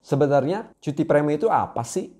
Sebenarnya cuti premi itu apa sih?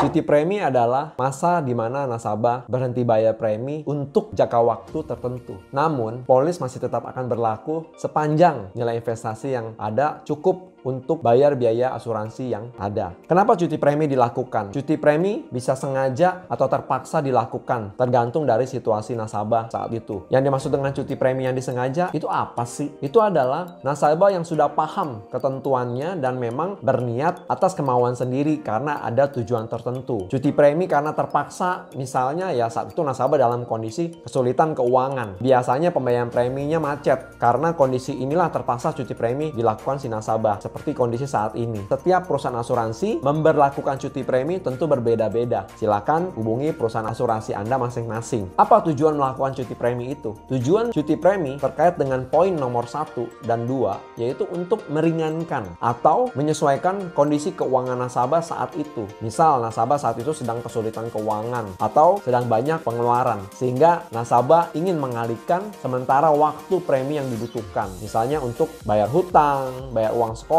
Cuti premi adalah masa di mana nasabah berhenti bayar premi untuk jangka waktu tertentu. Namun, polis masih tetap akan berlaku sepanjang nilai investasi yang ada cukup untuk bayar biaya asuransi yang ada. Kenapa cuti premi dilakukan? Cuti premi bisa sengaja atau terpaksa dilakukan, tergantung dari situasi nasabah saat itu. Yang dimaksud dengan cuti premi yang disengaja, itu apa sih? Itu adalah nasabah yang sudah paham ketentuannya dan memang berniat atas kemauan sendiri karena ada tujuan tertentu. Cuti premi karena terpaksa, misalnya ya saat itu nasabah dalam kondisi kesulitan keuangan. Biasanya pembayaran preminya macet, karena kondisi inilah terpaksa cuti premi dilakukan si nasabah. Seperti kondisi saat ini. Setiap perusahaan asuransi memberlakukan cuti premi tentu berbeda-beda. Silakan hubungi perusahaan asuransi Anda masing-masing. Apa tujuan melakukan cuti premi itu? Tujuan cuti premi terkait dengan poin nomor 1 dan 2, yaitu untuk meringankan atau menyesuaikan kondisi keuangan nasabah saat itu. Misal nasabah saat itu sedang kesulitan keuangan atau sedang banyak pengeluaran, sehingga nasabah ingin mengalihkan sementara waktu premi yang dibutuhkan. Misalnya untuk bayar hutang, bayar uang sekolah,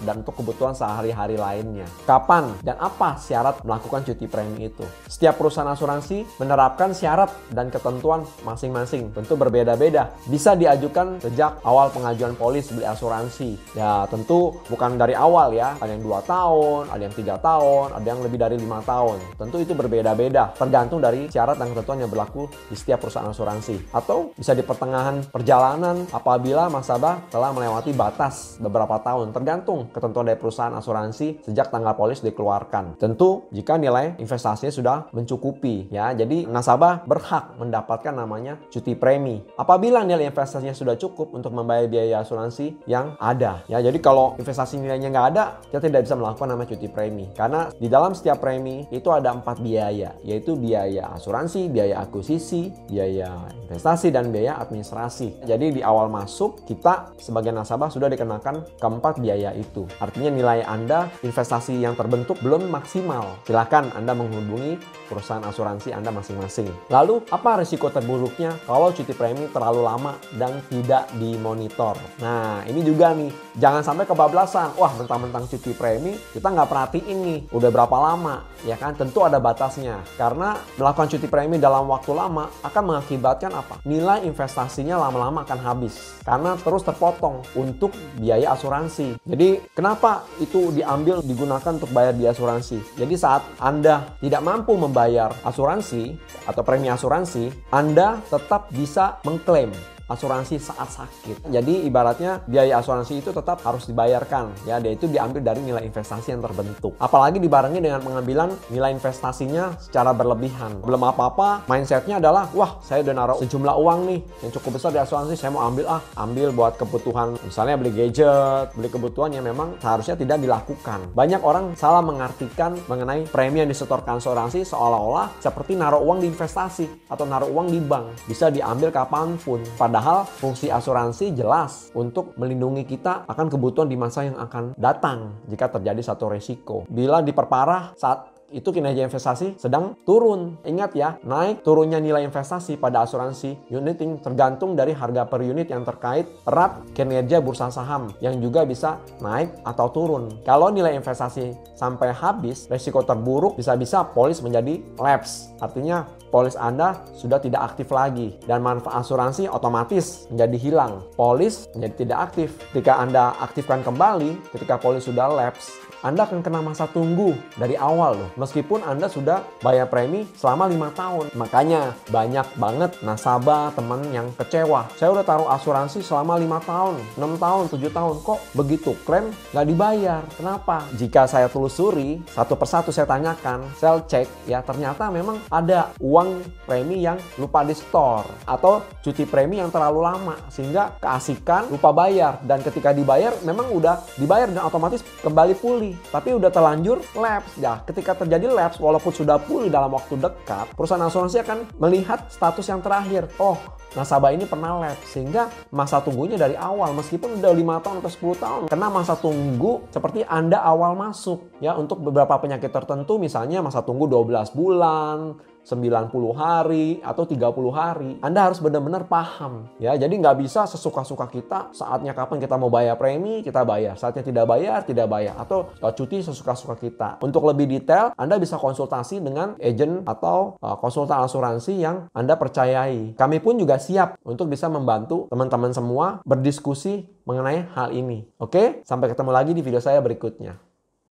dan untuk kebutuhan sehari-hari lainnya. Kapan dan apa syarat melakukan cuti premi itu? Setiap perusahaan asuransi menerapkan syarat dan ketentuan masing-masing. Tentu berbeda-beda. Bisa diajukan sejak awal pengajuan polis beli asuransi. Ya tentu bukan dari awal ya. Ada yang 2 tahun, ada yang 3 tahun, ada yang lebih dari 5 tahun. Tentu itu berbeda-beda. Tergantung dari syarat dan ketentuan yang berlaku di setiap perusahaan asuransi. Atau bisa di pertengahan perjalanan apabila nasabah telah melewati batas beberapa tahun. Tergantung ketentuan dari perusahaan asuransi sejak tanggal polis dikeluarkan. Tentu jika nilai investasinya sudah mencukupi ya. Jadi nasabah berhak mendapatkan namanya cuti premi apabila nilai investasinya sudah cukup untuk membayar biaya asuransi yang ada ya. Jadi kalau investasi nilainya nggak ada, kita tidak bisa melakukan namanya cuti premi, karena di dalam setiap premi itu ada 4 biaya, yaitu biaya asuransi, biaya akuisisi, biaya investasi, dan biaya administrasi. Jadi di awal masuk kita sebagai nasabah sudah dikenakan keempat biaya itu. Artinya nilai Anda investasi yang terbentuk belum maksimal. Silakan Anda menghubungi perusahaan asuransi Anda masing-masing. Lalu apa risiko terburuknya kalau cuti premi terlalu lama dan tidak dimonitor? Nah ini juga nih, jangan sampai kebablasan. Wah mentang-mentang cuti premi kita nggak perhatiin nih udah berapa lama ya kan. Tentu ada batasnya, karena melakukan cuti premi dalam waktu lama akan mengakibatkan apa? Nilai investasinya lama-lama akan habis karena terus terpotong untuk biaya asuransi. Jadi kenapa itu diambil digunakan untuk bayar di asuransi? Jadi saat Anda tidak mampu membayar asuransi atau premi asuransi, Anda tetap bisa mengklaim asuransi saat sakit. Jadi ibaratnya biaya asuransi itu tetap harus dibayarkan ya, dan itu diambil dari nilai investasi yang terbentuk. Apalagi dibarengi dengan pengambilan nilai investasinya secara berlebihan. Belum apa-apa mindsetnya adalah wah saya udah naruh sejumlah uang nih yang cukup besar di asuransi, saya mau ambil buat kebutuhan, misalnya beli gadget, beli kebutuhan yang memang seharusnya tidak dilakukan. Banyak orang salah mengartikan mengenai premi yang disetorkan asuransi seolah-olah seperti naruh uang di investasi atau naruh uang di bank, bisa diambil kapanpun. Padahal fungsi asuransi jelas untuk melindungi kita akan kebutuhan di masa yang akan datang jika terjadi satu resiko. Bila diperparah saat itu kinerja investasi sedang turun. Ingat ya, naik turunnya nilai investasi pada asuransi unit tergantung dari harga per unit yang terkait erat kinerja bursa saham yang juga bisa naik atau turun. Kalau nilai investasi sampai habis, resiko terburuk bisa-bisa polis menjadi lapse. Artinya polis Anda sudah tidak aktif lagi dan manfaat asuransi otomatis menjadi hilang. Polis menjadi tidak aktif. Ketika Anda aktifkan kembali, ketika polis sudah lapse, Anda akan kena masa tunggu dari awal loh. Meskipun Anda sudah bayar premi selama 5 tahun. Makanya banyak banget nasabah, teman yang kecewa. Saya udah taruh asuransi selama 5 tahun, 6 tahun, 7 tahun. Kok begitu klaim nggak dibayar? Kenapa? Jika saya telusuri, satu persatu saya tanyakan, saya cek ya, ternyata memang ada uang premi yang lupa di store. Atau cuti premi yang terlalu lama. Sehingga keasikan lupa bayar. Dan ketika dibayar memang udah dibayar dan otomatis kembali pulih. nih, tapi udah terlanjur lapse. Ya, ketika terjadi lapse, walaupun sudah pulih dalam waktu dekat, perusahaan asuransi akan melihat status yang terakhir. Oh, nasabah ini pernah lapse, sehingga masa tunggunya dari awal, meskipun udah 5 tahun atau 10 tahun, kena masa tunggu seperti Anda awal masuk. Ya, untuk beberapa penyakit tertentu, misalnya masa tunggu 12 bulan, 90 hari, atau 30 hari. Anda harus benar-benar paham. Ya, jadi nggak bisa sesuka-suka kita, saatnya kapan kita mau bayar premi, kita bayar. Saatnya tidak bayar, tidak bayar. Atau cuti sesuka-suka kita. Untuk lebih detail, Anda bisa konsultasi dengan agent atau konsultan asuransi yang Anda percayai. Kami pun juga siap untuk bisa membantu teman-teman semua berdiskusi mengenai hal ini. Oke, sampai ketemu lagi di video saya berikutnya.